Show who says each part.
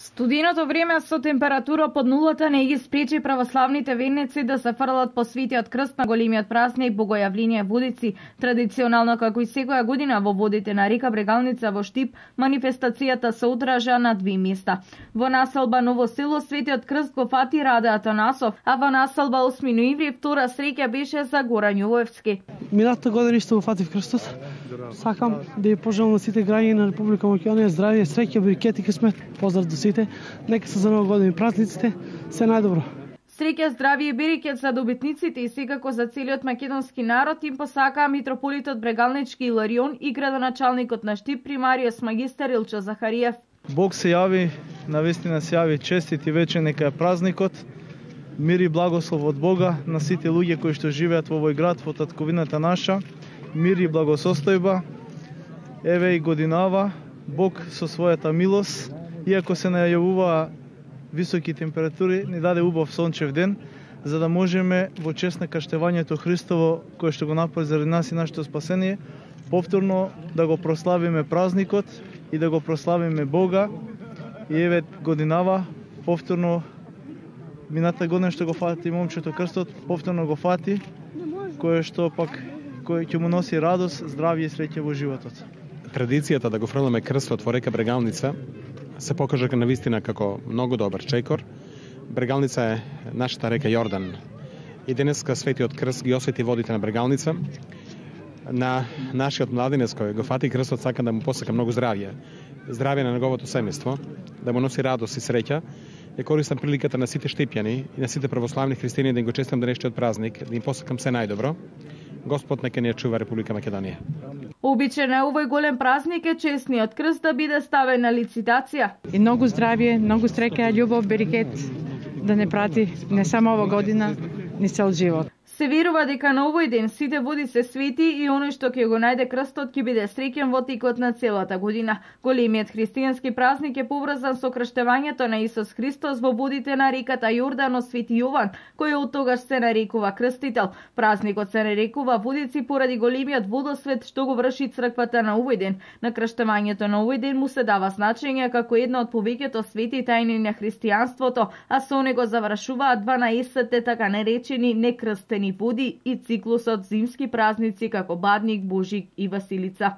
Speaker 1: Студеното време со температура под нулата не ги спречи православните верници да се фрлат по светиот крст на големиот празник Богојавление Водици. Традиционално, како и секоја година, во водите на река Брегалница во Штип, манифестацијата се одржа на две места. Во населба Ново село светиот крст го фати Раде Атанасов, а во населба 8 ноември втора среќа беше за Горан Јовевски.
Speaker 2: Минатата година исто го фатив крстот. Сакам да ја пожелам на сите граѓани на Република Македонија здравје, среќа, берекет и късмет. Поздрав до сите. Нека се за нова година и празниците се најдобро.
Speaker 1: Среќа, здравје и берекет за добитниците и секако за целиот македонски народ им посакаа митрополитот Брегалнички Иларион и градоначалникот на Штип примариус магистар Илчо Захариев.
Speaker 3: Бог се јави, навистина се јави честит и вечен нека е празникот. Мир и благослов од Бога на сите луѓе кои што живеат во овој град, во татковината наша. Мир и благосостојба. Еве и годинава, Бог со својата милост, иако се најавува високи температури, ни даде убав сончев ден, за да можеме во чест на каштевањето Христово, кое што го направи заради нас и нашето спасение, повторно да го прославиме празникот и да го прославиме Бога. И еве годинава, повторно, мината година што го фати момчето крстот, повторно го фати, кое што пак кој ќе му носи радост, здравје и среќа во животот.
Speaker 4: Традицијата да го фрламе крстот во река Брегалница се покажа навистина како многу добар чекор. Брегалница е нашата река Јордан. И денеска светиот крст ги освети водите на Брегалница. На нашиот младинец кој го фати крстот сака да му посака многу здравје. Здравје на неговото семејство, да му носи радост и среќа. Ја користам приликата на сите штипјани и на сите православни христијани да им го честам денешниот празник, да им посакам се најдобро. Господ нека ни ја чува Република Македонија.
Speaker 1: Обичај на овој голем празник е честниот крст да биде ставен на лицитација.
Speaker 5: И многу здравје, многу среќа, љубов, берекет да не прати не само ова година, ни цел живот.
Speaker 1: Се верува дека на овој ден сите води се свети и оној што ќе го најде крстот ќе биде среќен во текот на целата година. Големиот христијански празник е поврзан со крштевањето на Исус Христос во водите на реката Јордан од Свети Јован, кој од тогаш се нарекува крстител. Празникот се нарекува Водици поради големиот водосвет што го врши црквата на овој ден. На крштевањето на овој ден му се дава значење како една од повеќето свети тајни на христијанството, а со него завршуваат 12 така наречени некрстени води и циклусот зимски празници како Бадник, Божик и Василица.